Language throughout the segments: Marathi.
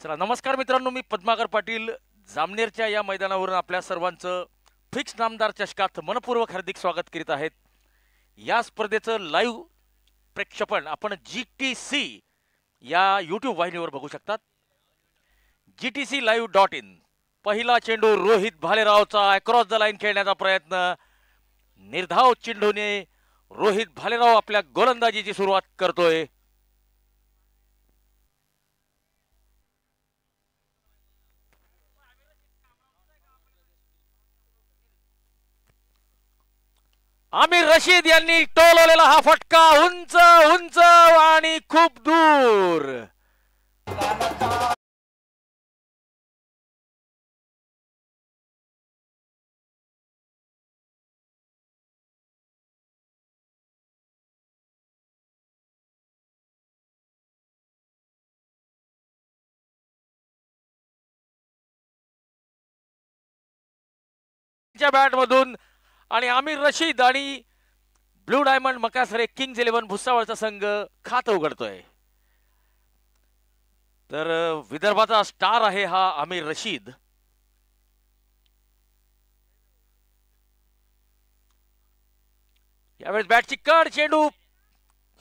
चला नमस्कार मित्रांनो, मी पद्माकर पाटील जामनेरच्या या मैदानावरून आपल्या सर्वांचं फिक्स नामदार चषकात मनपूर्वक हार्दिक स्वागत करीत आहेत. या स्पर्धेचं लाईव्ह प्रेक्षेपण आपण GTC या यूट्यूब वाहिनीवर बघू शकतात. GTClive.in. पहिला चेंडू रोहित भालेरावचा अक्रॉस द लाईन खेळण्याचा प्रयत्न. निर्धाव चेंडूने रोहित भालेराव आपल्या गोलंदाजीची सुरुवात करतोय. आमिर रशीद यांनी टोलवलेला हा फटका उंच उंच आणि खूप दूर. बॅट मधून आणि आमिर रशीद आणि ब्लू डायमंड मकासरे किंग्ज 11 भुसावळचा संघ खातं उघडतोय. तर विदर्भाचा स्टार आहे हा आमिर रशीद. यावेळेस बॅटची कड, चेंडू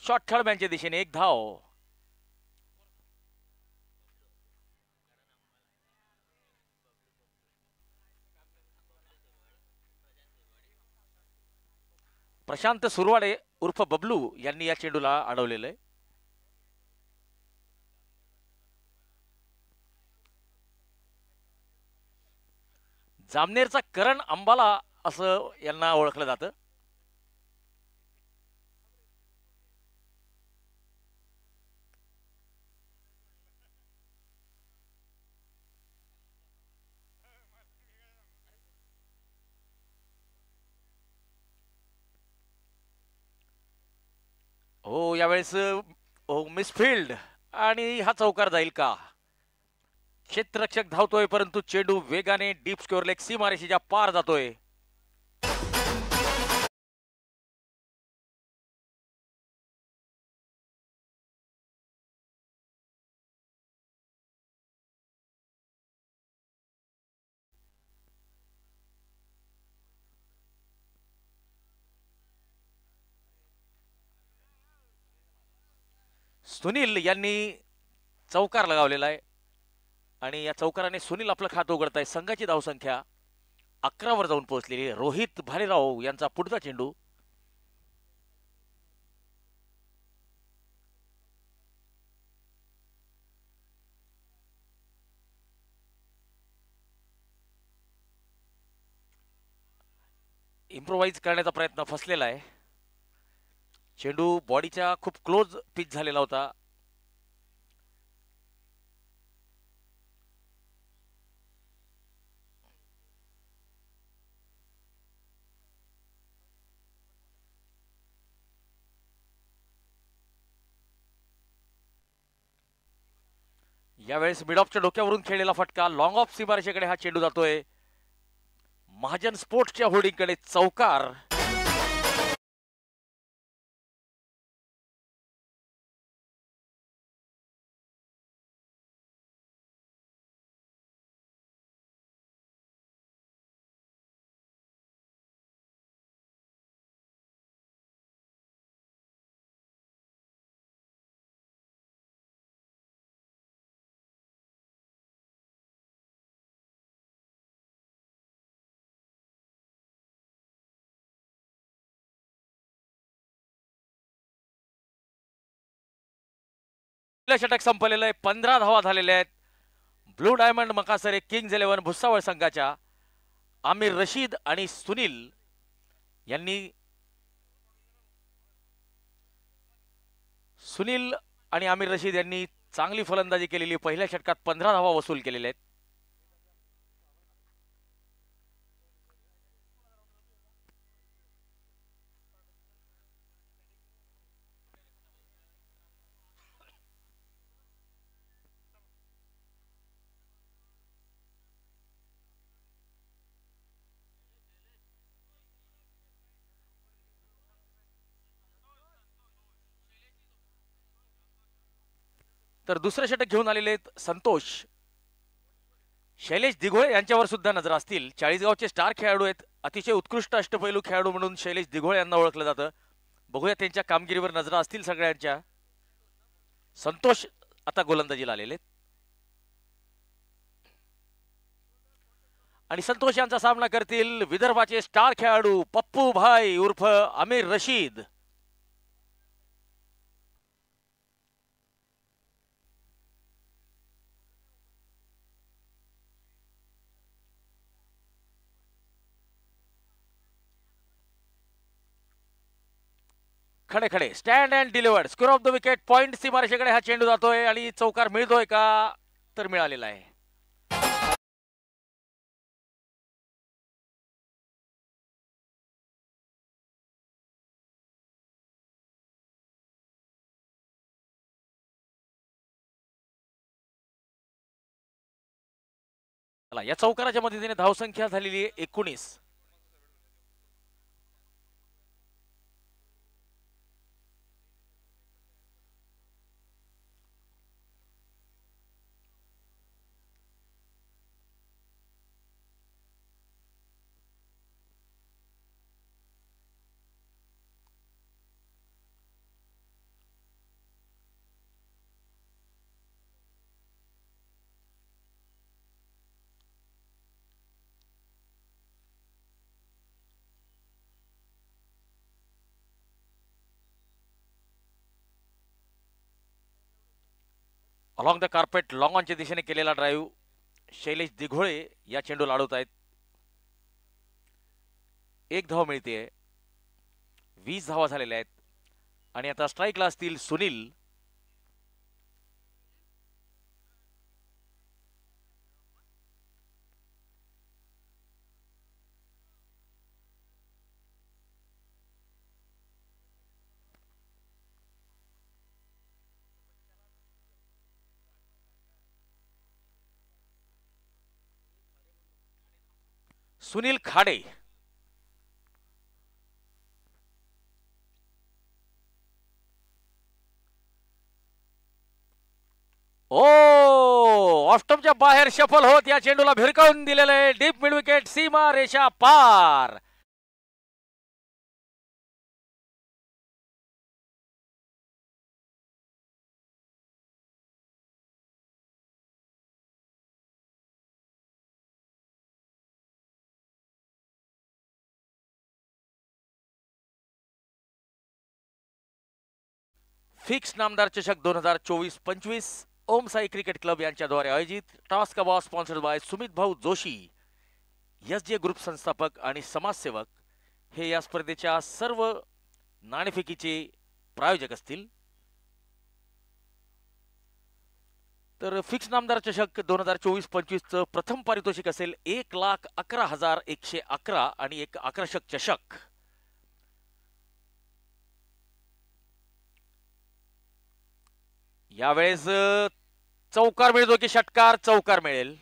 शॉट खेळब्यांच्या दिशेने, एक धाव. प्रशांत सुरवाडे उर्फ बबलू यांनी या चेंडूला अडवलेलं आहे. जामनेरचा करण अंबाला असं यांना ओळखलं जातं. हो, यावेळेस मिसफिल्ड आणि हा चौकार जाईल का? क्षेत्ररक्षक धावतोय परंतु चेंडू वेगाने डीप स्कोअर लेग सीमारेषेच्या पार जातोय. सुनील यांनी चौकार लगावलेला आहे आणि या चौकाराने सुनील आपलं खातं उघडत आहे. संघाची धावसंख्या 11 वर जाऊन पोहोचलेली आहे. रोहित भालेराव यांचा पुढचा चेंडू. इम्प्रोवाइज करण्याचा प्रयत्न फसलेला आहे. चेंडू बॉडीच्या खूप क्लोज पिच झालेला होता. यावेळेस मिड ऑफच्या डोक्यावरून खेळलेला फटका, लॉंग ऑफ सीमारेषेकडे हा चेंडू जातोय. महाजन स्पोर्ट्सच्या होर्डिंगकडे चौकार. षटक संपलेलं आहे. 15 धावा झालेल्या आहेत blue diamond Makasare kings 11 Bhusawal संघाच्या. आमिर रशीद आणि सुनील यांनी आमिर रशीद यांनी चांगली फलंदाजी केलेली. पहिल्या षटकात 15 धावा वसूल केलेल्या आहेत. तर दुसरे षटक घेऊन आलेले आहेत संतोष. शैलेश दिघोळे यांच्यावर सुद्धा नजर असतील. चाळीसगावचे स्टार खेळाडू आहेत. अतिशय उत्कृष्ट अष्टपैलू खेळाडू म्हणून शैलेश दिघोळे यांना ओळखलं जातं. बघूया त्यांच्या कामगिरीवर नजर असतील सगळ्यांच्या. संतोष आता गोलंदाजीला आलेले आणि संतोष यांचा सामना करतील विदर्भाचे स्टार खेळाडू पप्पू भाई उर्फ आमिर रशीद. खडे खडे stand and delivered square of the wicket. Point सीमारेषेकडे हा चेंडू जातोय आणि चौकार मिळतोय का तर मिळालेला आहे. या चौकाराच्या मदतीने धावसंख्या झालेली आहे 19. अलॉंग द कार्पेट लॉंग ऑनच्या दिशेने केलेला ड्राईव्ह शैलेश दिघोळे या चेंडूला अडवत आहेत. 1 धाव मिळते. 20 धावा झालेल्या आहेत आणि आता स्ट्राईकला असतील सुनील. सुनील खाडे. ओ ऑफस्टंपच्या बाहेर शफल होत या चेंडूला भिरकावून दिलेलं आहे. डीप मिड विकेट सीमा रेषा पार. फिक्स नामदार चषक 2024-25 ओम साई क्रिकेट क्लब यांच्याद्वारे आयोजित. टॉस का बॉस स्पॉन्सर्ड बाय सुमित भाऊ जोशी, एसजे ग्रुप संस्थापक आणि समाजसेवक हे या स्पर्धेच्या सर्व नाणेफेकीचे प्रायोजक असतील. तर फिक्स नामदार चषक 2024-25 चं प्रथम पारितोषिक असेल 1,11,111 आणि एक आकर्षक चषक. यावेळेस चौकार मिळतो की षटकार? चौकार मिळेल.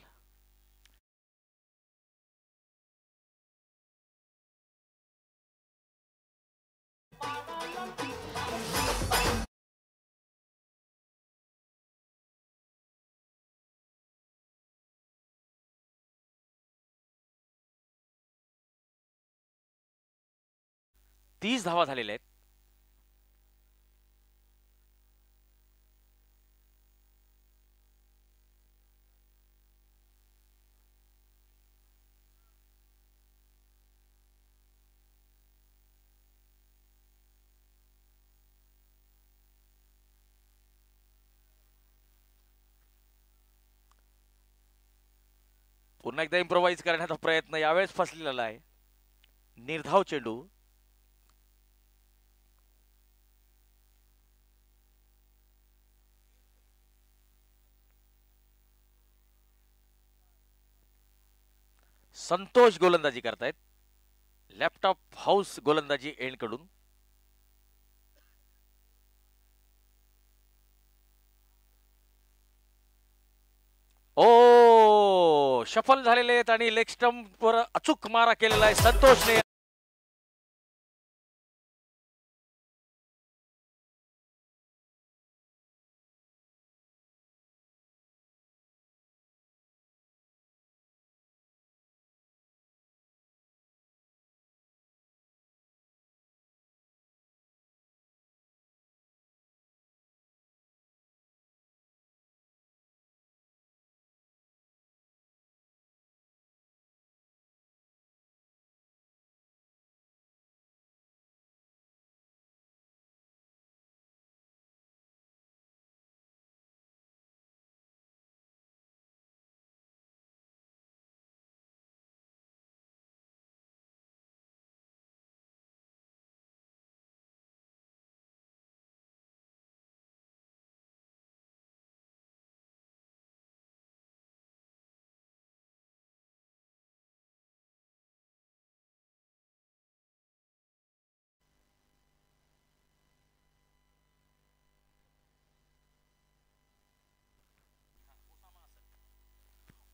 तीस धावा झालेल्या आहेत. पुन्हा एकदा इम्प्रोवाइज करण्याचा प्रयत्न यावेळेस फसलेला आहे. निर्धाव चेंडू. संतोष गोलंदाजी करतायत. लॅपटॉप हाऊस गोलंदाजी एंड कडून. ओ शफल झालेले आहेत आणि लेग स्टंप वर अचूक मारा केलेला आहे संतोषने.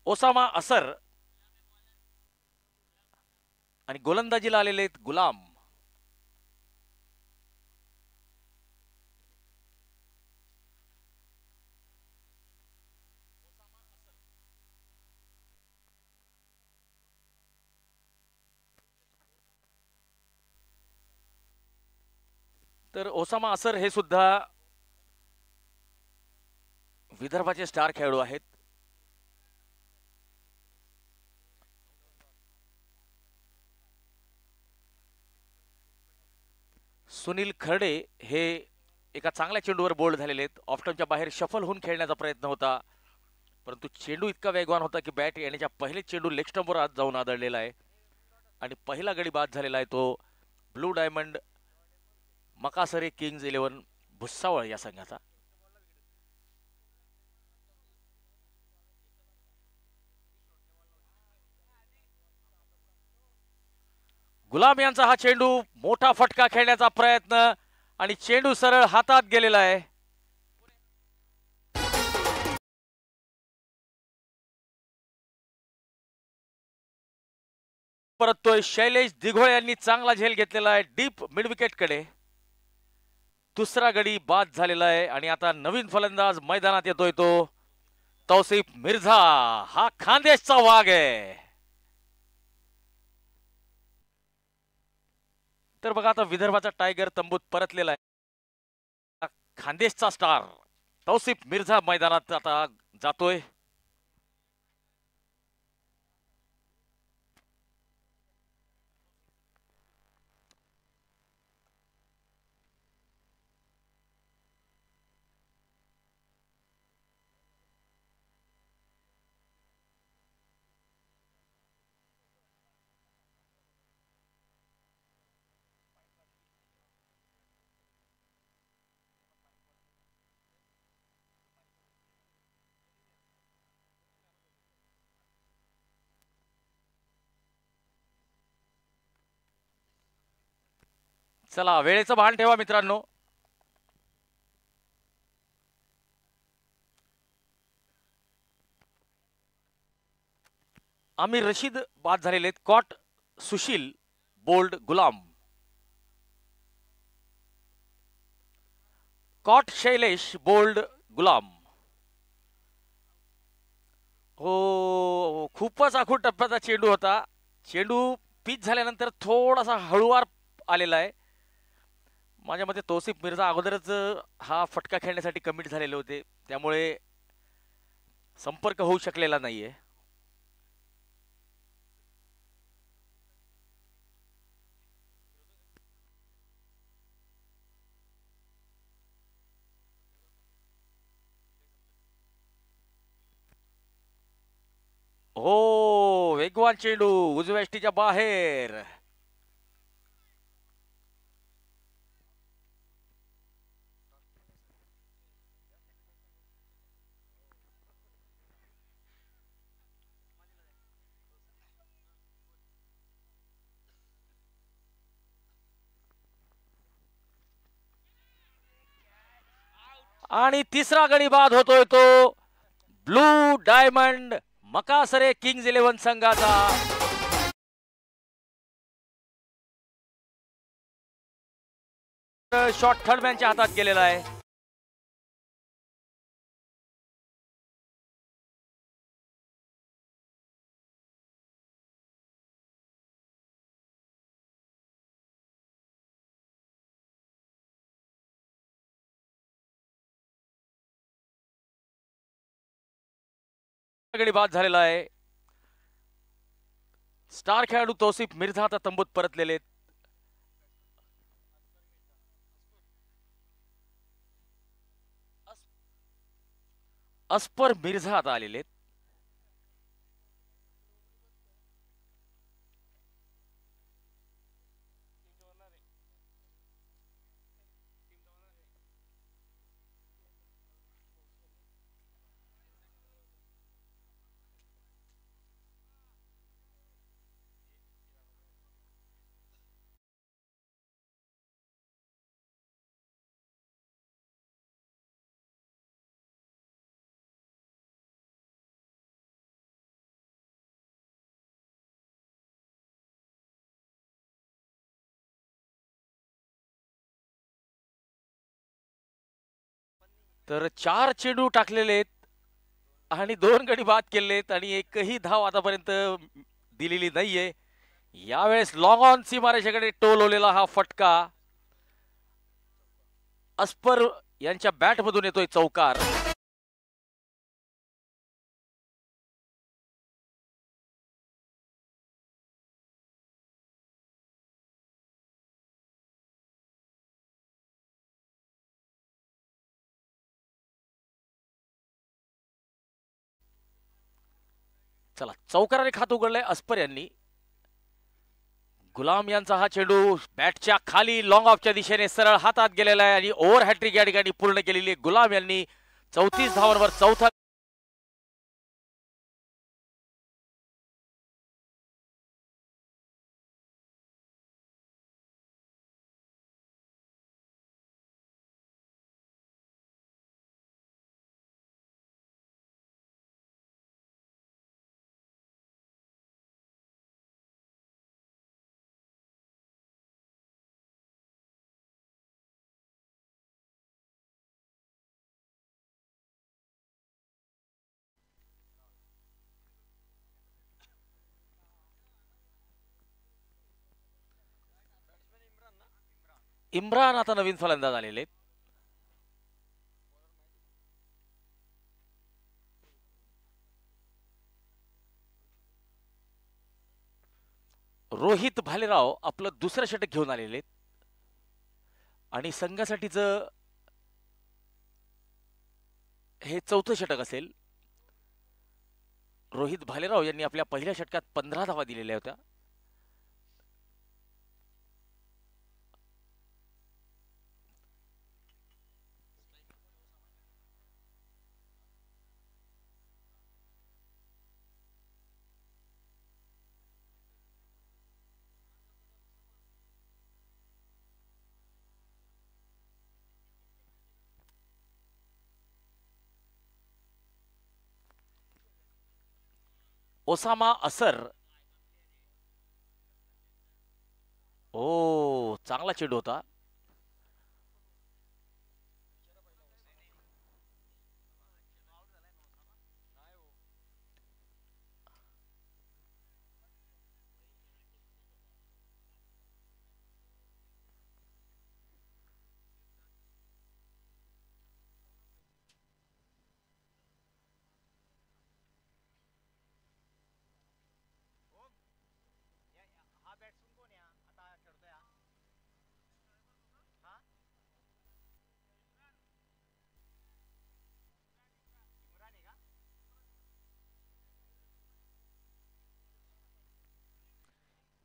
ओसामा असर आणि गोलंदाजीला आलेले आहेत गुलाम. तर ओसामा असर हे सुद्धा विदर्भाचे स्टार खेळाडू आहेत. सुनील खर्डे हे एका चांगल्या चेंडूवर बोल्ड झालेले आहेत. ऑफ्टनच्या बाहेर शफल होऊन खेळण्याचा प्रयत्न होता, परंतु चेंडू इतका वेगवान होता की बॅट येण्याच्या पहिले चेंडू लेग स्टंपवर आज जाऊन आदळलेला आहे आणि पहिला गडी बाद झालेला आहे तो blue diamond Makasare kings 11 Bhusawal या संघाचा. गुलाम यांचा हा चेंडू मोठा फटका खेळण्याचा प्रयत्न आणि चेंडू सरळ हातात गेलेला आहे. परततोय शैलेश दिघोळे यांनी चांगला झेल घेतलेला आहे डीप मिड विकेट कडे. दुसरा गडी बाद झालेला आहे आणि आता नवीन फलंदाज मैदानात येतोय तो तौसिफ मिर्झा. हा खानदेशचा वाघ आहे. तर बघा आता विदर्भाचा टायगर तंबूत परतलेला आहे. खानदेशचा स्टार तौसिफ मिर्झा मैदानात आता जातोय. चला वेळेचं भान ठेवा मित्रांनो. आमिर रशीद बाद झालेले आहेत. कॉट सुशील बोल्ड गुलाम. कॉट शैलेश बोल्ड गुलाम. हो खूपच आखूड टप्प्याचा चेंडू होता. चेंडू पिच झाल्यानंतर थोडासा हळूवार आलेला आहे. माझ्या मते तौसिफ मिर्झा अगोदरच हा फटका खेळण्यासाठी कमिट झालेले होते, त्यामुळे संपर्क होऊ शकलेला नाहीये. हो वेगवान चेंडू उजव्या यष्टीच्या बाहेर. आणि तिसरा गडी बाद होतोय तो ब्लू डायमंड मकासरे किंग्ज 11 संघाचा. शॉट थर्डमॅनच्या हातात गेलेला आहे. गडी बाद झालेला आहे. स्टार खेळाडू तौसिफ मिर्झा आता तंबूत परतलेले. अस्पर मिर्झा आता आलेले. तर 4 चेंडू टाकलेले आहेत आणि 2 गडी बाद केलेले आहेत आणि एकही धाव आतापर्यंत दिलेली नाहीये. यावेळेस लॉंग ऑन सीमारेषेकडे टोलवलेला हा फटका अस्पर यांच्या बॅटमधून येतोय चौकार. चला चौकाराने खात उघडलंय अस्पर यांनी. गुलाम यांचा हा चेंडू बॅटच्या खाली लॉंग ऑफच्या दिशेने सरळ हातात गेलेला आहे आणि ओव्हर हॅट्रिक या ठिकाणी पूर्ण केलेली आहे. गुलाम यांनी 34 धावांवर चौथा इम्रान आता नवीन फलंदाज आलेले आहेत. रोहित भालेराव आपलं दुसरं षटक घेऊन आलेले आहेत आणि संघासाठीचं हे चौथं षटक असेल. रोहित भालेराव यांनी आपल्या पहिल्या षटकात 15 धावा दिलेल्या होत्या. ओसामा असर. ओ चांगला चेंडू होता.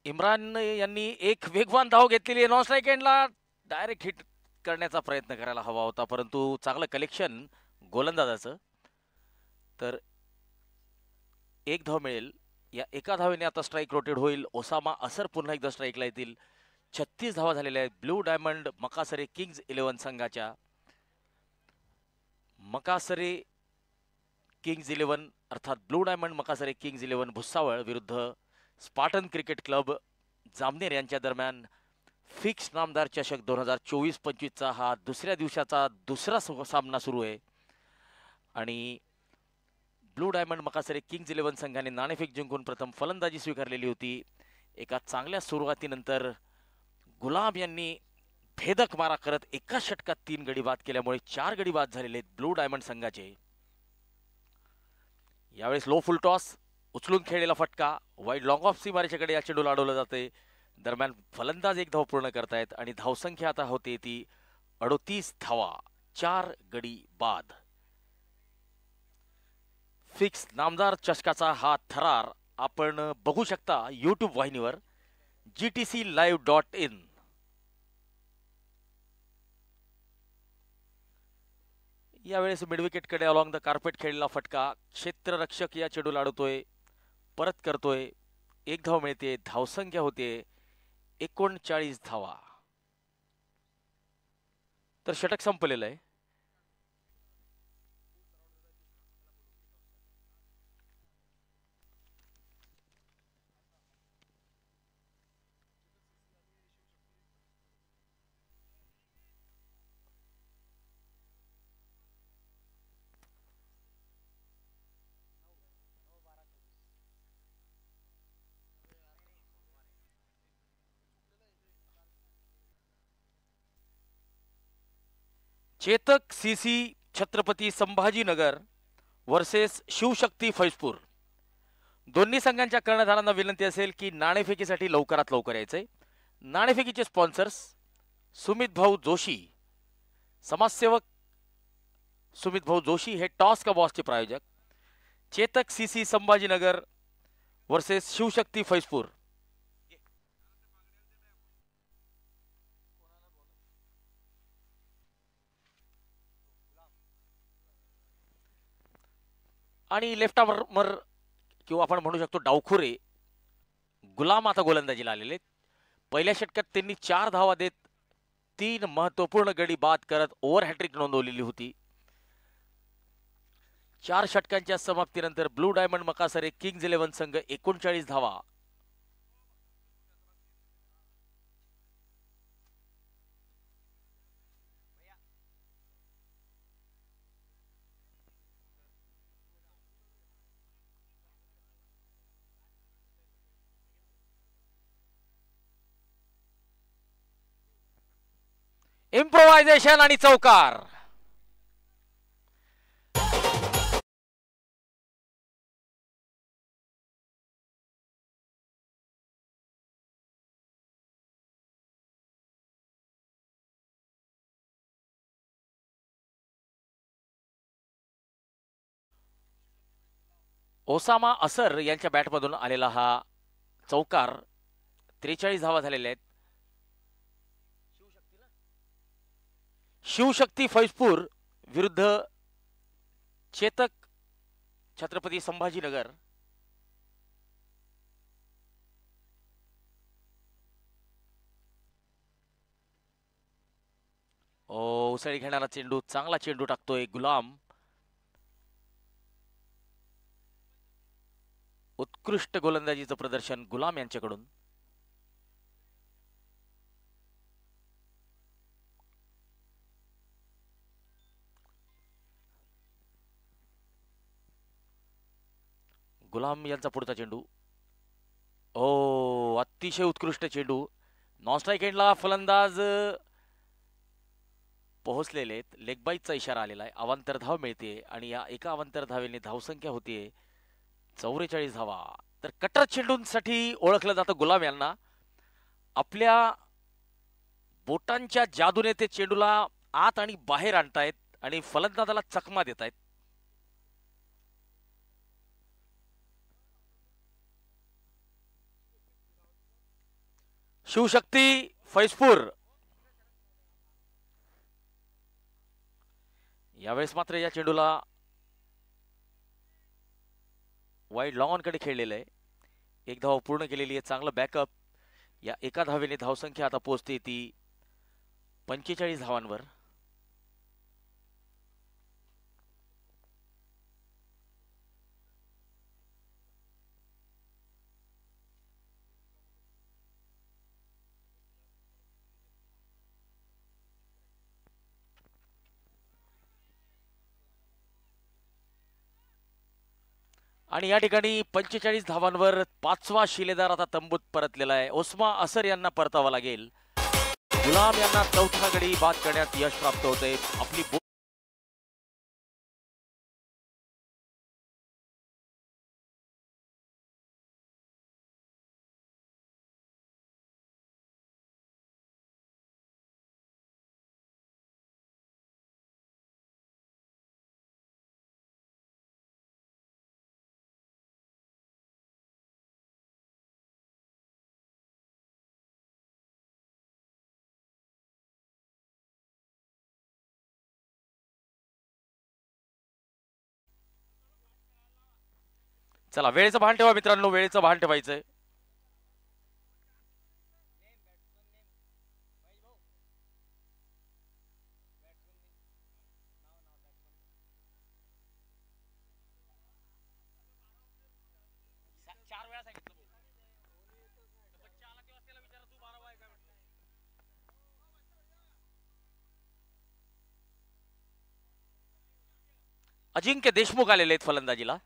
इम्रान यांनी एक वेगवान धाव घेतलेली आहे. नॉन स्ट्राईक एंडला डायरेक्ट हिट करण्याचा प्रयत्न करायला हवा होता परंतु चांगलं कलेक्शन गोलंदाजाचं. तर एक धाव मिळेल. या एका धावेने आता स्ट्राईक रोटेट होईल. ओसामा असर पुन्हा एकदा स्ट्राईकला येतील. 36 धावा झालेल्या आहेत ब्लू डायमंड मकासरे किंग्ज 11 संघाच्या. मकासरे किंग्ज 11 अर्थात blue diamond Makasare kings 11 Bhusawal विरुद्ध स्पार्टन क्रिकेट क्लब जामनेर यांच्या दरम्यान फिक्स नामदार चषक 2024-25चा हा दुसऱ्या दिवसाचा दुसरा सामना सुरू आहे आणि ब्लू डायमंड मकासरे किंग्ज 11 संघाने नाणेफेक जिंकून प्रथम फलंदाजी स्वीकारलेली होती. एका चांगल्या सुरुवातीनंतर गुलाम यांनी भेदक मारा करत एका षटकात 3 गडी बाद केल्यामुळे 4 गडी बाद झालेले आहेत ब्लू डायमंड संघाचे. यावेळेस लो फुल टॉस उचलून खेळलेला फटका वाईड लॉंग ऑफ सीमारेषेकडे या चेंडूला अडवलं जाते. दरम्यान फलंदाज एक धाव पूर्ण करतायत आणि धावसंख्या आता होते ती 38 धावा. 4 गडी बाद. फिक्स नामदार चषकाचा हा थरार आपण बघू शकता YouTube वाहिनीवर gtclive.in. यावेळेस मिडविकेटकडे अलॉंग द कार्पेट खेळलेला फटका क्षेत्ररक्षक या चेंडूला अडवतोय परत करतोय. एक धाव मिळते. धावसंख्या होते 39 धावा. तर षटक संपलेलं आहे. Chetak CC Chhatrapati Sambhajinagar versus Shivshakti Faizpur. दोन्ही संघांच्या कर्णधारांना विनंती असेल की नाणेफेकीसाठी लवकरात लवकर यायचंय. नाणेफेकीचे स्पॉन्सर्स सुमित भाऊ जोशी, समाजसेवक सुमित भाऊ जोशी हे टॉस का बॉसचे प्रायोजक. Chetak CC Sambhajinagar versus Shivshakti Faizpur. आणि लेफ्ट आर्मर किंवा आपण म्हणू शकतो डावखुरे गुलाम आता गोलंदाजीला आलेले. पहिल्या षटकात त्यांनी 4 धावा देत 3 महत्वपूर्ण गडी बाद करत ओव्हर हॅट्रिक नोंदवलेली होती. 4 षटकांच्या समाप्तीनंतर ब्लू डायमंड मकासरे किंग्ज 11 संघ 39 धावा. इम्प्रोव्हायझेशन आणि चौकार. ओसामा असर यांच्या बॅटमधून आलेला हा चौकार. 43 धावा झालेल्या आहेत. शिवशक्ती फैजपूर विरुद्ध चेतक छत्रपती संभाजीनगर. उसळी घेणारा चेंडू, चांगला चेंडू टाकतोय गुलाम. उत्कृष्ट गोलंदाजीचं प्रदर्शन गुलाम यांच्याकडून. गुलाम यांचा पुढचा चेंडू. अतिशय उत्कृष्ट चेंडू. नॉन स्ट्राईक एंडला फलंदाज पोहोचलेले आहेत. लेग बाईचा इशारा आलेला आहे. अवांतर धाव मिळते आणि या एका अवांतर धावेने धावसंख्या होतीये 44 धावा. तर कटर चेंडूंसाठी ओळखलं जातं गुलाम यांना. आपल्या बोटांच्या जादूने ते चेंडूला आत आणि बाहेर आणतायत आणि फलंदाजाला चकमा देत आहेत. शिवशक्ती फैजपूर यावेळेस मात्र या चेंडूला वाईड लॉन कडे खेळलेलं आहे. एक धाव पूर्ण केलेली आहे. चांगलं बॅकअप. या एका धावेने धावसंख्या आता पोहोचते ती 45 धावांवर. आणि या ठिकाणी 45 धावांवर 5वा शिलेदार आता तंबूत परतलेला आहे. ओस्मा असर यांना परतावा लागेल. गुलाम यांना 4था गडी बाद करण्यात यश प्राप्त होते. आपली चला वेळेचं भान ठेवा मित्रांनो. वेळेचं भान ठेवायचंय. अजिंक्य देशमुख आलेले आहेत फलंदाजीला.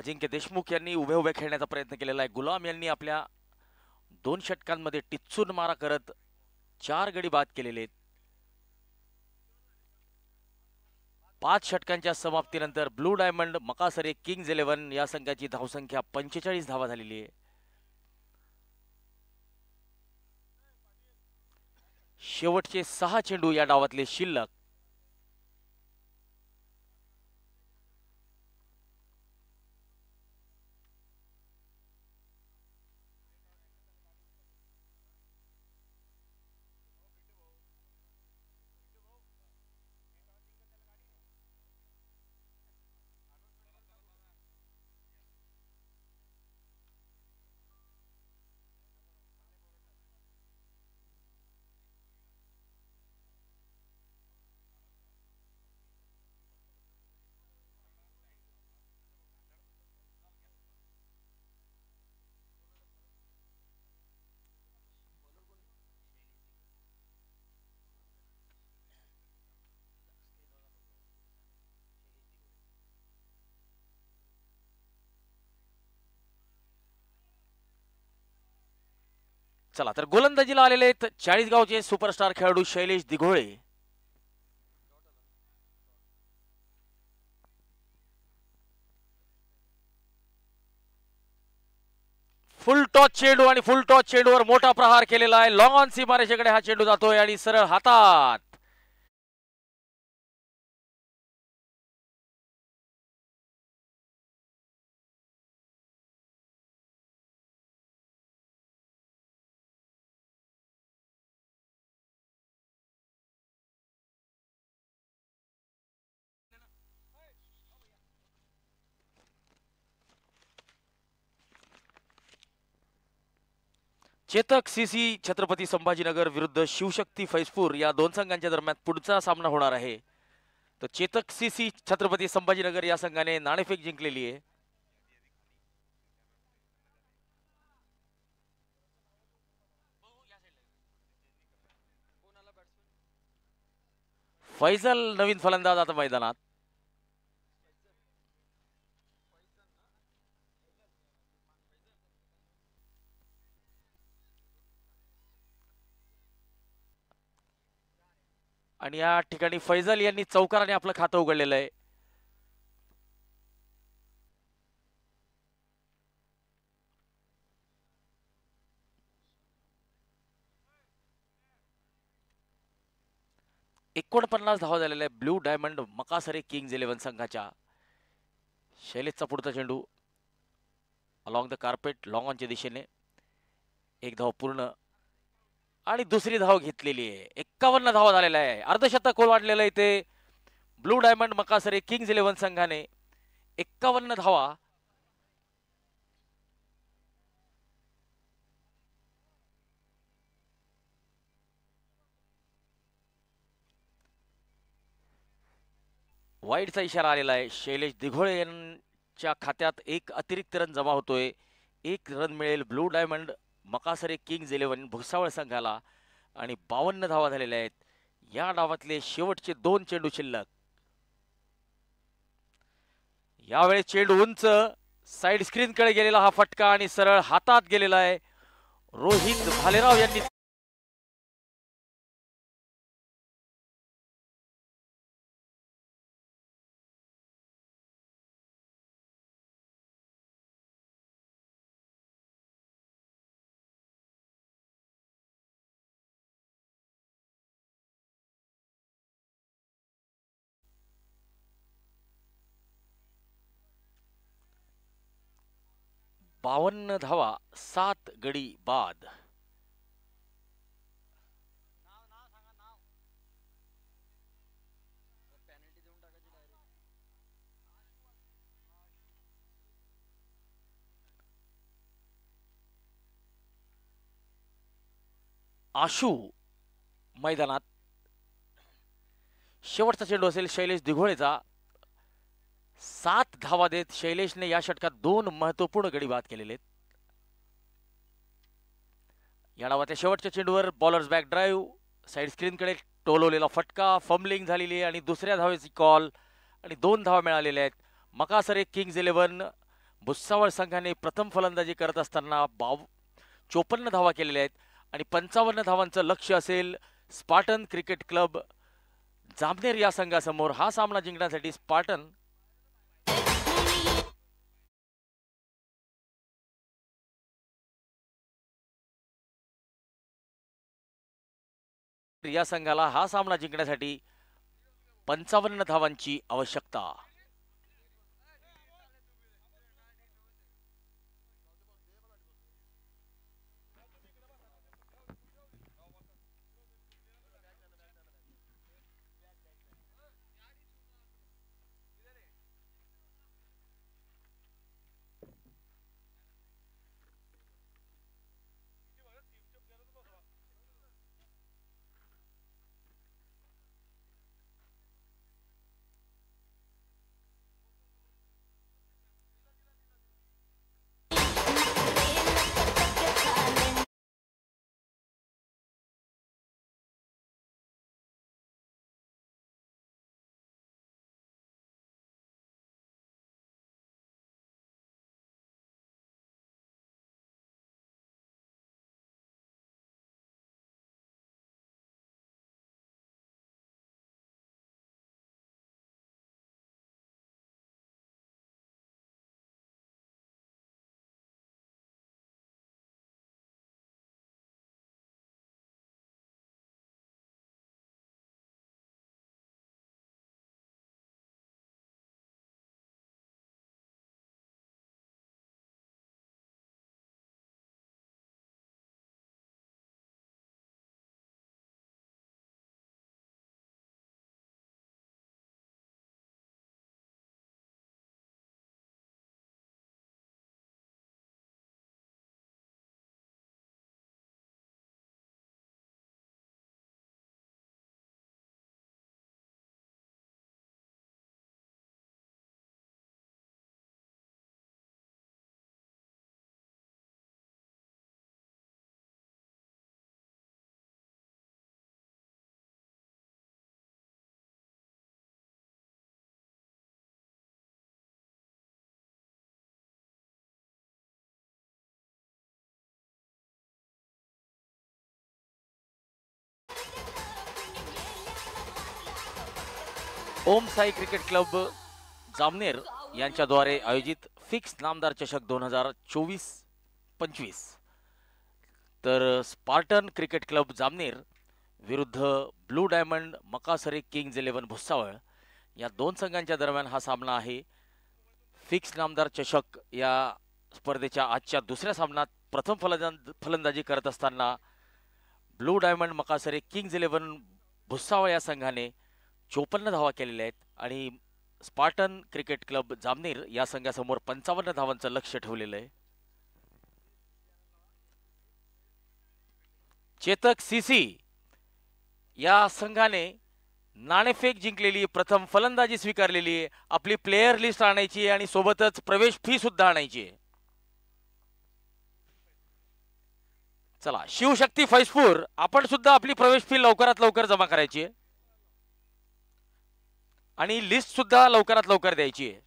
अजिंक्य देशमुख यांनी उभे उभे खेळण्याचा प्रयत्न केलेला आहे. गुलाम यांनी आपल्या 2 षटकांमध्ये टिच्चून मारा करत 4 गडी बाद केलेले आहेत. 5 षटकांच्या समाप्तीनंतर ब्लू डायमंड मकासरे किंग्ज 11 या संघाची धावसंख्या 45 धावा झालेली आहे. शेवटचे 6 चेंडू या डावातले शिल्लक. चला तर गोलंदाजीला आलेले आहेत चाळीसगावचे सुपरस्टार खेळाडू शैलेश दिघोळे. फुल टॉस चेंडू आणि फुल टॉस चेंडूवर मोठा प्रहार केलेला आहे. लॉंग ऑन सीमारेषेकडे हा चेंडू जातोय आणि सरळ हातात. चेतक सीसी छत्रपती संभाजीनगर विरुद्ध शिवशक्ती फैजपूर या 2 संघांच्या दरम्यान पुढचा सामना होणार आहे. तर चेतक सीसी छत्रपती संभाजीनगर या संघाने नाणेफेक जिंकलेली आहे. फैजल नवीन फलंदाज आता मैदानात. आणि या ठिकाणी फैजल यांनी चौकाराने आपलं खातं उघडलेलं आहे. $49 धावा झालेल्या आहे ब्लू डायमंड मकासरे किंग्ज 11 संघाच्या. शैलेशचा पुढचा चेंडू अलॉंग द कार्पेट लॉंग ऑनच्या दिशेने. 1 धाव पूर्ण आणि दुसरी धाव घेतलेली आहे. 51 धावा झालेला आहे. अर्धशतक ओलांडलेलं आहे ते ब्लू डायमंड मकासरे किंग्ज 11 संघाने. 51 धावा. वाईडचा इशारा आलेला आहे. शैलेश दिघोळे यांच्या खात्यात एक अतिरिक्त रन जमा होतोय. 1 रन मिळेल blue diamond Makasare kings 11 Bhusawal संघाला आणि 52 धावा झालेल्या आहेत. या डावातले शेवटचे 2 चेंडू शिल्लक. यावेळी चेंडू उंच साइड स्क्रीन कडे गेलेला हा फटका आणि सरळ हातात गेलेला आहे. रोहित भालेराव यांनी बावन्न धावा 7 गडी बाद. आशू मैदानात. शेवटचा चेंडू असेल शैलेश दिघोळेचा. 7 धावा देत शैलेशने या षटकात 2 महत्वपूर्ण गडी बाद केलेले. या डावाच्या शेवटच्या चेंडूवर बॉलर्स बॅक ड्राईव्ह साइड स्क्रीनकडे टोलवलेला फटका. फंबलिंग झालेली आहे आणि दुसऱ्या धावेची कॉल आणि 2 धावा मिळालेल्या आहेत. मकासरे किंग्ज 11 भुसावळ संघाने प्रथम फलंदाजी करत असताना 54 धावा केलेल्या आहेत आणि 55 धावांचं लक्ष्य असेल स्पार्टन क्रिकेट क्लब जामनेर या संघासमोर. हा सामना जिंकण्यासाठी स्पार्टन या संघाला हा सामना जिंकण्यासाठी 55 धावांची आवश्यकता. ओम साई क्रिकेट क्लब जामनेर यांच्याद्वारे आयोजित फिक्स नामदार चषक 2024-25 तर स्पार्टन क्रिकेट क्लब जामनेर विरुद्ध blue diamond Makasare kings 11 Bhusawal या दोन संघांच्या दरम्यान हा सामना आहे. फिक्स नामदार चषक या स्पर्धेच्या आजच्या दुसऱ्या सामन्यात प्रथम फलंदाजी करत असताना blue diamond Makasare kings 11 Bhusawal या संघाने 54 धावा केलेल्या आहेत आणि स्पार्टन क्रिकेट क्लब जामनेर या संघासमोर 55 धावांचं लक्ष्य ठेवलेलं आहे. चेतक सीसी या संघाने नाणेफेक जिंकलेली, प्रथम फलंदाजी स्वीकारलेली आहे. आपली प्लेयर लिस्ट आणायची आणि सोबतच प्रवेश फी सुद्धा आणायची आहे. चला शिवशक्ती फैजपूर आपण सुद्धा आपली प्रवेश फी लवकरात लवकर जमा करायची आहे आणि लिस्ट सुद्धा लवकरात लवकर द्यायची आहे.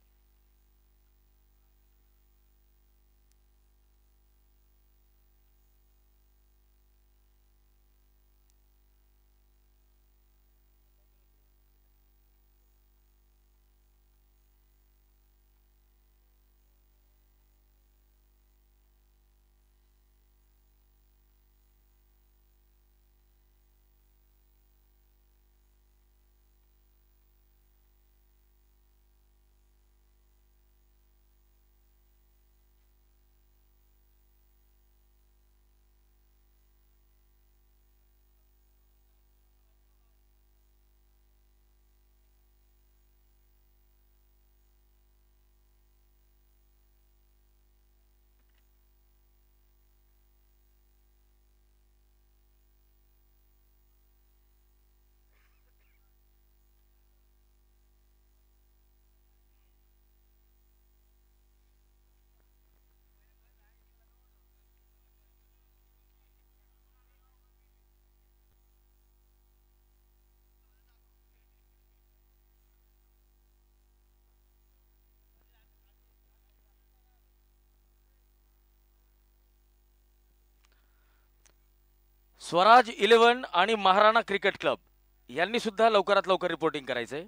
स्वराज 11 आणि महाराणा क्रिकेट क्लब यांनी सुद्धा लवकरात लवकर रिपोर्टिंग करायचंय.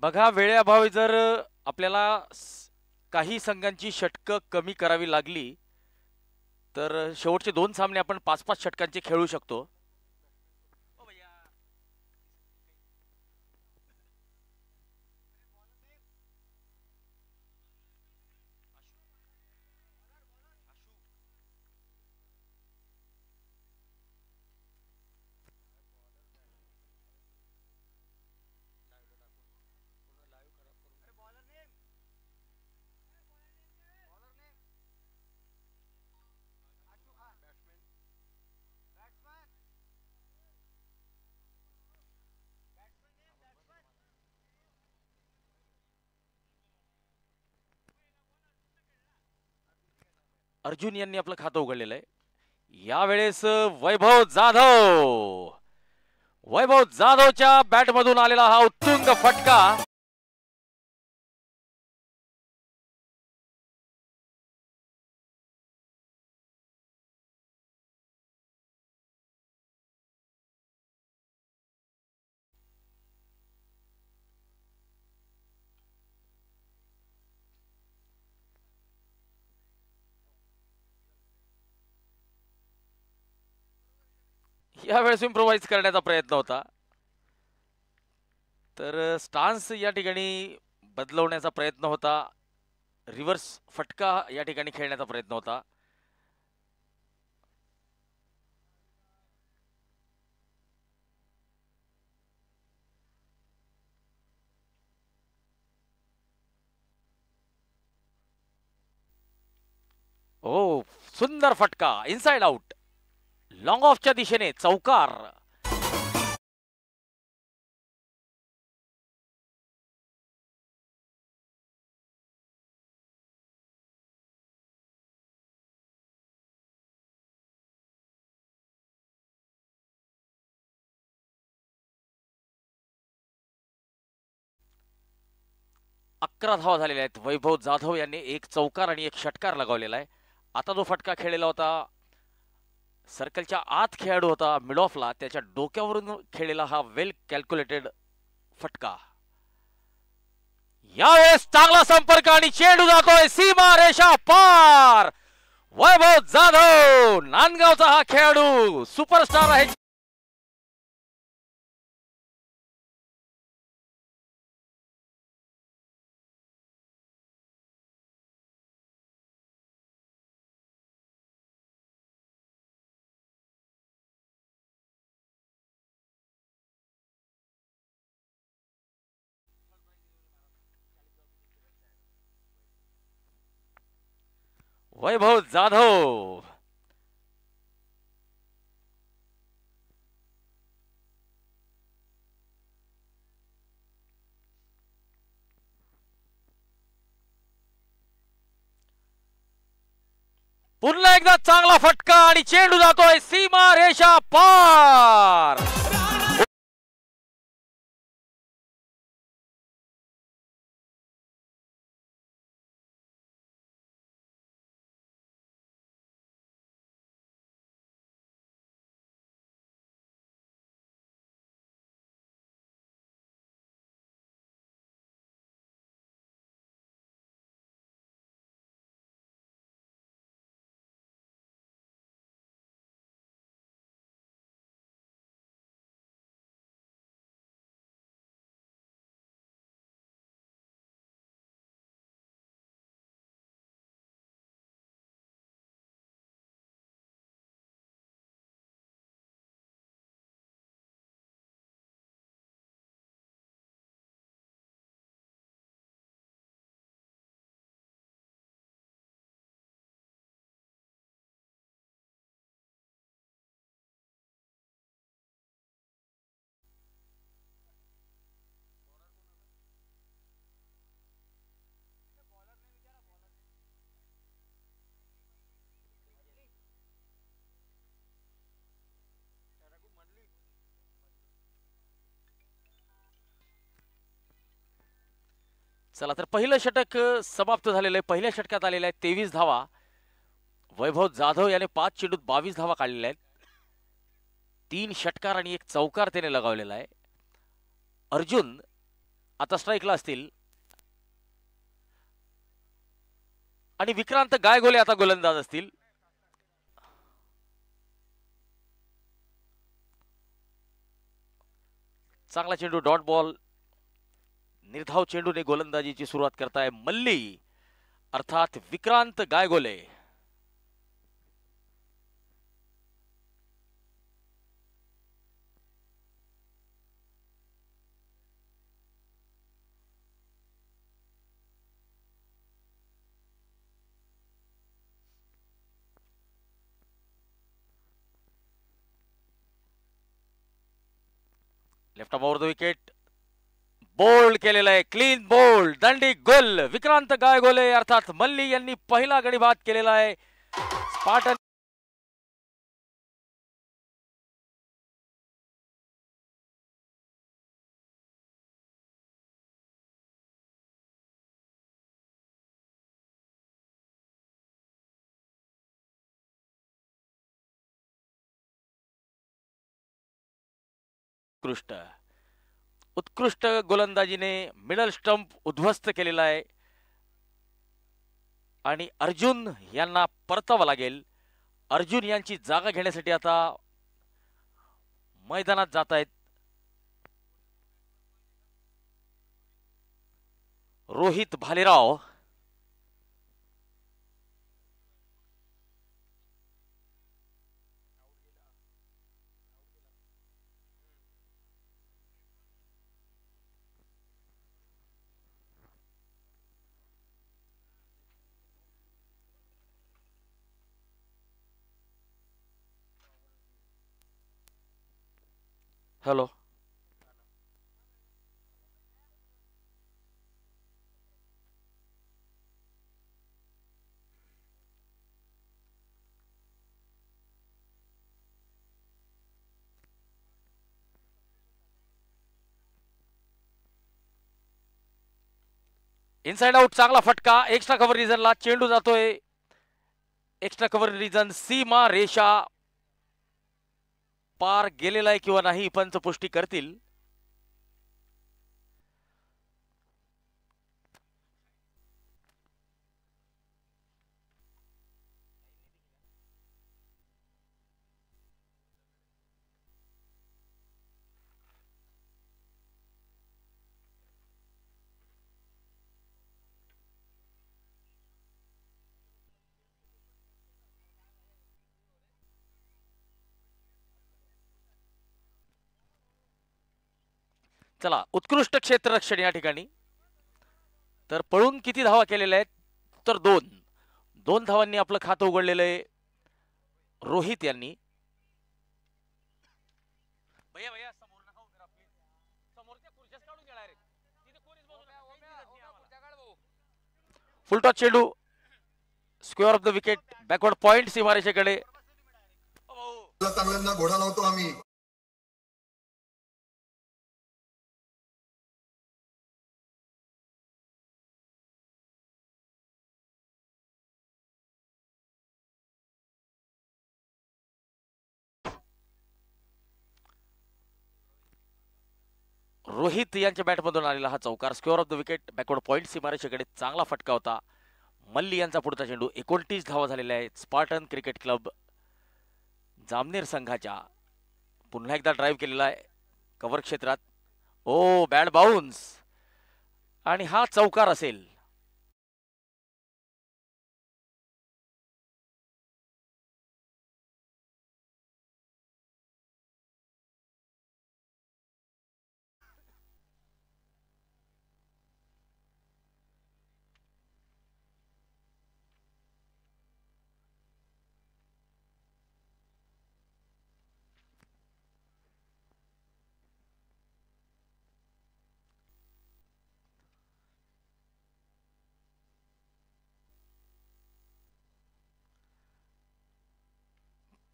बघा, वेळेअभावी जर आपल्याला काही संघांची षटकं कमी करावी लागली तर शेवटचे 2 सामने आपण 5-5 षटकांचे खेळू शकतो. अर्जुन यांनी आपलं खातं उघडलेलं आहे. यावेळेस वैभव जाधवच्या बॅटमधून आलेला हा उत्तुंग फटका. यावेळेस इम्प्रोवाइज करण्याचा प्रयत्न होता, तर स्टान्स या ठिकाणी बदलवण्याचा प्रयत्न होता. रिव्हर्स फटका या ठिकाणी खेळण्याचा प्रयत्न होता. ओ, सुंदर फटका, इनसाइड आउट, लॉंग ऑफच्या दिशेने चौकार. अकरा धावा झालेल्या आहेत. वैभव जाधव यांनी एक चौकार आणि एक षटकार लगावलेला आहे. आता जो फटका खेळलेला होता सर्कलच्या आत खेळाडू होता मिड ऑफला, त्याच्या डोक्यावरून खेळलेला हा वेल कॅल्क्युलेटेड फटका. यावेळेस चांगला संपर्क आणि चेंडू जातोय सीमा रेषा पार. वैभव जाधव, नांदगावचा हा खेळाडू सुपरस्टार आहे. वैभव जाधव पुन्हा एकदा चांगला फटका आणि चेंडू जातोय सीमा रेषा पार. चला तर पहिलं षटक समाप्त झालेलं आहे. पहिल्या षटकात आलेल्या आहेत 23 धावा. वैभव जाधव याने 5 चेंडूत 22 धावा काढलेल्या आहेत. 3 षटकार आणि 1 चौकार त्याने लगावलेला आहे. अर्जुन आता स्ट्राईकला असतील आणि विक्रांत गायगोले आता गोलंदाज असतील. चांगला चेंडू डॉट बॉल. निर्धाव चेंडूने गोलंदाजीची सुरुवात करताय मल्ली अर्थात Vikrant Gaygole. Left off over the wicket. Bowled केलेला आहे. क्लीन बोल्ड दंडी गोल. विक्रांत गायगोले अर्थात मल्ली यांनी पहिला गडी बाद केलेला आहे. स्पार्टन उत्कृष्ट गोलंदाजीने मिडल स्टंप उद्ध्वस्त केलेला आहे आणि अर्जुन यांना परतावं लागेल. अर्जुन यांची जागा घेण्यासाठी आता मैदानात जात आहेत Rohit Bhalerao. Hello inside out. चांगला फटका. एक्स्ट्रा कव्हर रिजनला चेंडू जातोय. एक्स्ट्रा कव्हर रिजन सीमा रेषा पार गेलेला आहे किंवा नाही पंच पुष्टी करतील. चला उत्कृष्ट क्षेत्ररक्षण या ठिकाणी. तर पळून किती धावा केलेल्या आहेत तर 2 धावांनी आपलं खातं उघडलेलं आहे रोहित यांनी. फुलटॉस चेंडू square of the wicket. Backward point सीमारेषेकडे. चांगल्यांना घोडा लावतो आम्ही. रोहित यांच्या बॅटमधून आलेला हा चौकार square of the wicket. Backward point सीमारेषेकडे चांगला फटका होता. मल्ली यांचा पुढचा चेंडू. 29 धावा झालेल्या आहेत स्पार्टन क्रिकेट क्लब जामनेर संघाच्या. पुन्हा एकदा ड्राईव्ह केलेला आहे कव्हर क्षेत्रात. ओ बॅड बाउन्स आणि हा चौकार असेल.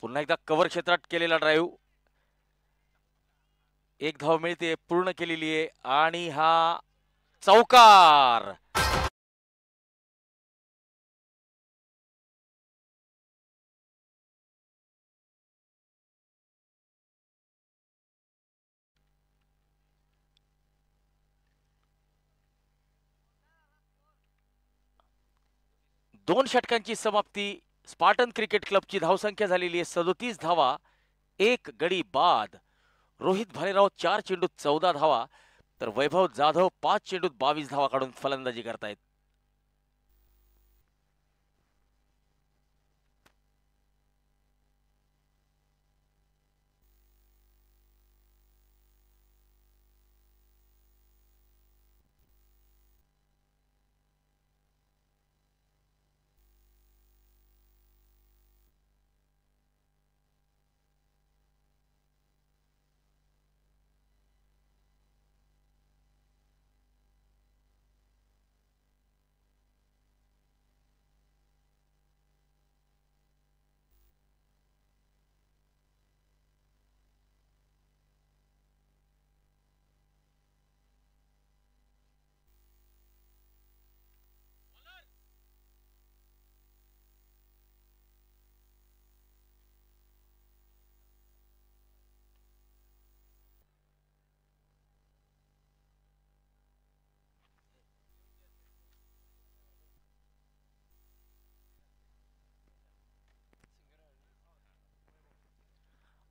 पुन्हा एकदा कव्हर क्षेत्रात केलेला ड्राईव्ह. 1 धाव मिळते पूर्ण केलेली आहे आणि हा चौकार. दोन षटकांची समाप्ती. स्पार्टन क्रिकेट क्लबची धावसंख्या झालेली आहे 37 धावा, एक गडी बाद. रोहित भालेराव 4 चेंडूत 14 धावा, तर वैभव जाधव 5 चेंडूत 22 धावा काढून फलंदाजी करतायत.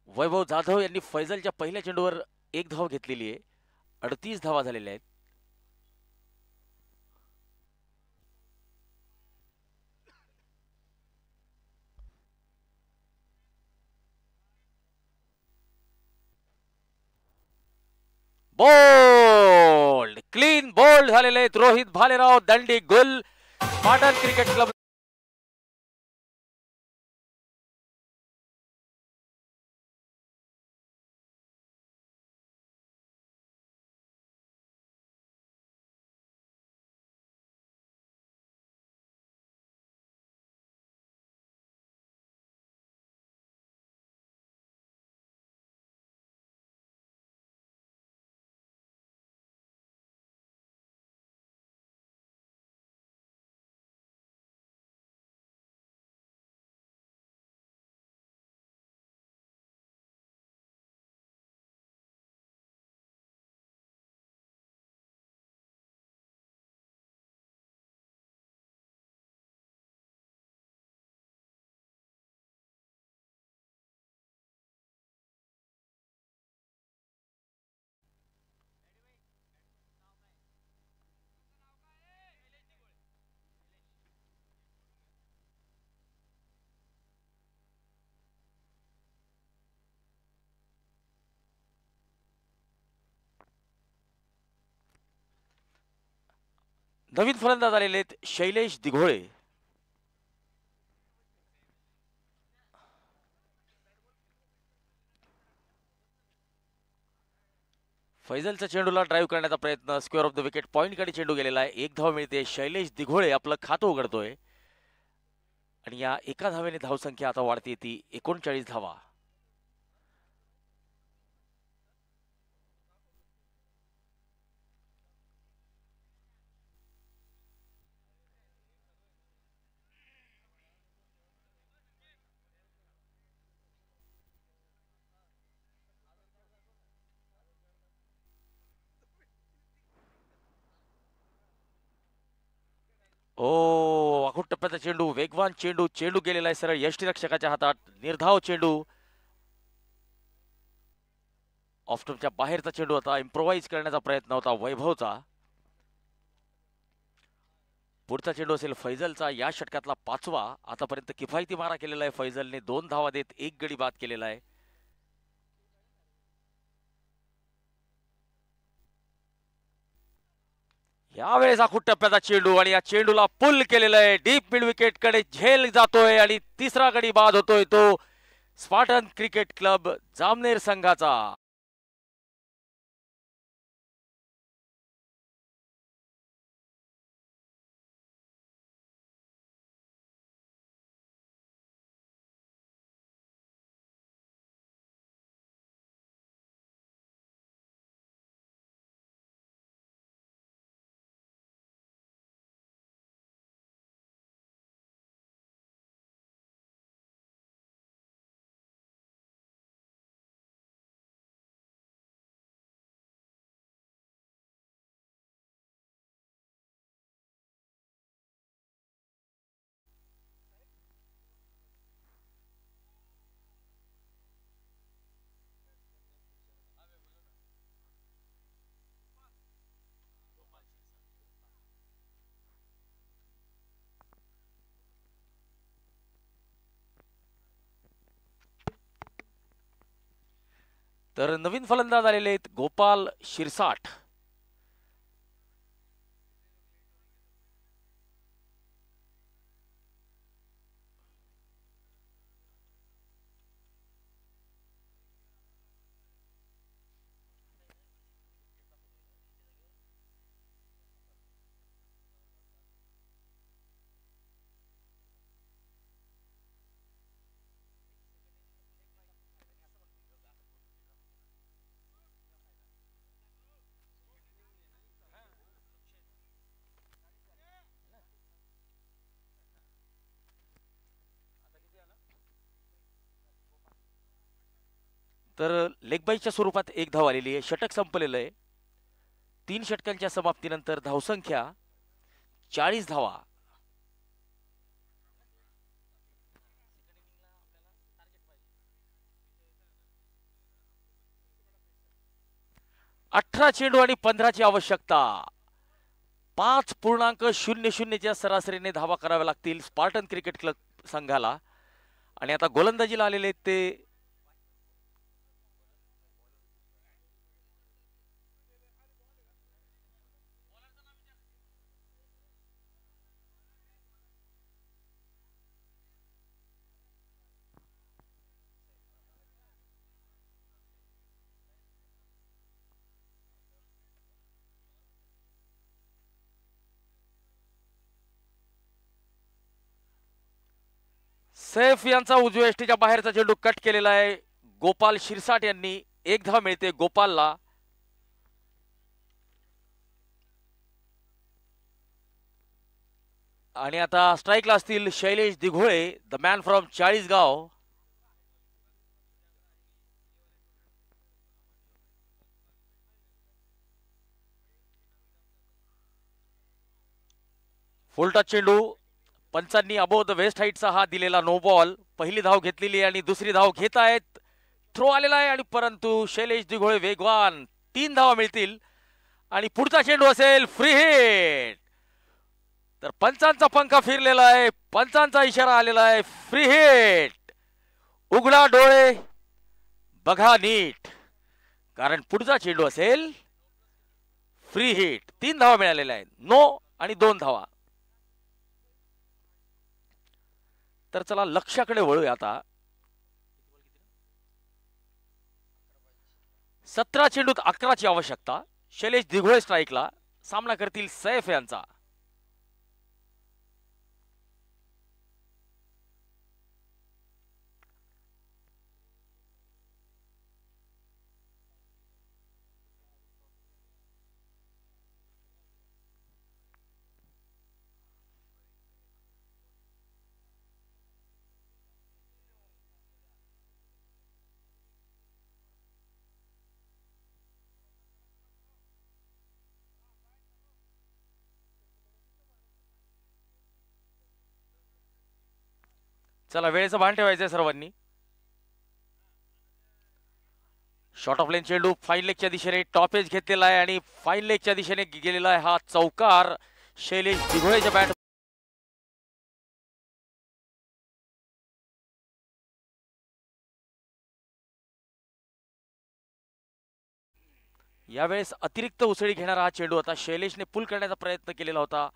वैभव जाधव यांनी फैजलच्या पहिल्या चेंडूवर एक धाव घेतलेली आहे. 38 धावा झालेल्या आहेत. बोल्ड, क्लीन बोल्ड झालेले आहेत रोहित भालेराव. दंडी गुल. स्पार्टन क्रिकेट क्लब नवीन फलंदाज आलेले आहेत शैलेश दिघोळे. फैजलच्या चेंडूला ड्राईव्ह करण्याचा प्रयत्न. Square of the wicket point कडे चेंडू गेलेला आहे. एक धाव मिळते. शैलेश दिघोळे आपलं खातं उघडतोय आणि या एका धावेने धावसंख्या आता वाढते ती 39 धावा. ओ, आखूड टप्प्याचा चेंडू, वेगवान चेंडू. चेंडू गेलेला आहे सरळ यष्टीरक्षकाच्या हातात. निर्धाव चेंडू. ऑफस्टंपच्या बाहेरचा चेंडू होता. इम्प्रोवाइज करण्याचा प्रयत्न होता वैभवचा. पुढचा चेंडू असेल फैजलचा, या षटकातला 5वा. आतापर्यंत किफायती मारा केलेला आहे फैजलने. 2 धावा देत एक गडी बाद केलेला आहे. यावेळेस आखूड टप्प्याचा चेंडू आणि या चेंडूला पुल केलेला आहे. डीप मिड विकेट कडे झेल जातोय आणि तिसरा गडी बाद होतोय तो स्पार्टन क्रिकेट क्लब जामनेर संघाचा. तर नवीन फलंदाज आलेले आहेत गोपाल शिरसाट. तर लेगबाईच्या स्वरूपात एक धाव आलेली आहे. षटक संपलेलं आहे. 3 षटकांच्या समाप्तीनंतर धावसंख्या 40 धावा. अठरा चेंडू आणि 15ची आवश्यकता. 5.00च्या सरासरीने धावा कराव्या लागतील स्पार्टन क्रिकेट क्लब संघाला. आणि आता गोलंदाजीला आलेले ते सैफ यांचा उजव्या यष्टीच्या बाहेरचा चेंडू कट केलेला आहे गोपाल शिरसाट यांनी. एक धाव मिळते गोपालला. आणि आता स्ट्राईकला असतील Shailesh Dighole, the man from Chalisgaon. Full toss चेंडू. पंचांनी अबोव द वेस्ट हाईटचा हा दिलेला नो बॉल. पहिली धाव घेतलेली आणि दुसरी धाव घेत आहेत. थ्रो आलेला आहे आणि परंतु शैलेश दिघोळे वेगवान. 3 धावा मिळतील आणि पुढचा चेंडू असेल फ्री हिट. तर पंचांचा पंखा फिरलेला आहे. पंचांचा इशारा आलेला आहे फ्री हिट. उघडा डोळे बघा नीट, कारण पुढचा चेंडू असेल फ्री हिट. 3 धावा मिळालेल्या आहेत. नो आणि 2 धावा. तर चला लक्ष्याकडे वळूया आता. 17 चेंडूत 11ची आवश्यकता. शैलेश दिघोळे स्ट्राईकला. सामना करतील सैफ यांचा. चला वेळेचं भान ठेवायचंय सर्वांनी. शॉर्ट ऑफ लाईन चेंडू फाईन लेगच्या दिशेने टॉप एज घेतलेला आहे आणि फाईन लेगच्या दिशेने गेलेला आहे हा चौकार शैलेश दिघोळेच्या बॅट. यावेळेस अतिरिक्त उसळी घेणारा हा चेंडू आता शैलेशने पुल करण्याचा प्रयत्न केलेला होता.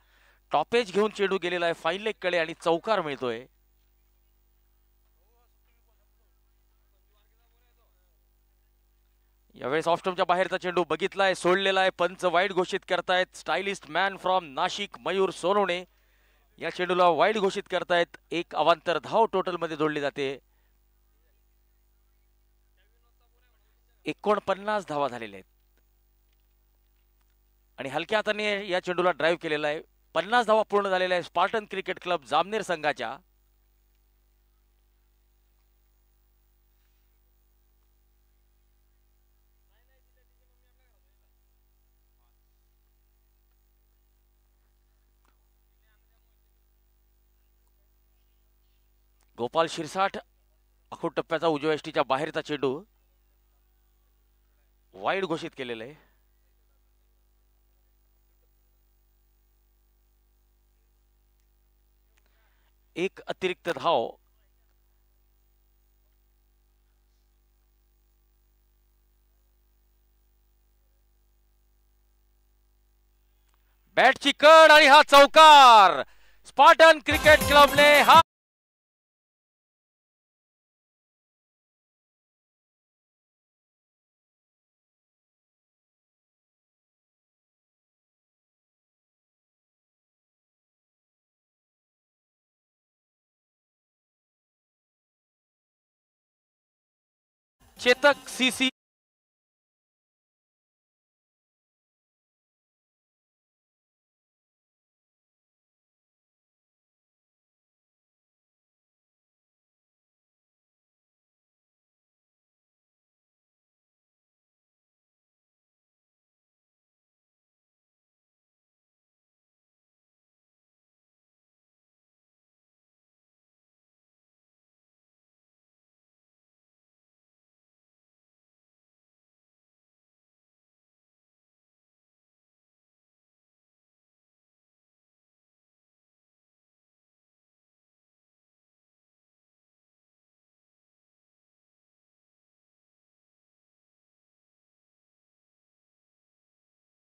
टॉपेज घेऊन चेंडू गेलेला आहे फाईन लेग कडे आणि चौकार मिळतोय. यावेळेस ऑफ स्टंपच्या बाहेरचा चेंडू बघितलाय, सोडलेला आहे. पंच वाईड घोषित करतायत. Stylist man from Nashik Mayur Sonawane या चेंडूला वाईड घोषित करतायत. एक अवांतर धाव टोटल मध्ये जोडली जाते. 49 धावा झालेल्या आहेत आणि हलक्या हाताने या चेंडूला ड्राईव्ह केलेला आहे. 50 धावा पूर्ण झालेल्या आहे स्पार्टन क्रिकेट क्लब जामनेर संघाच्या. गोपाल शिरसाट आखूड टप्प्याचा उजव्या यष्टीच्या बाहेरचा चेंडू वाईड घोषित केलेला आहे. एक अतिरिक्त धाव. बॅटची कड आणि हा चौकार स्पार्टन क्रिकेट क्लबने हा चेतक सीसी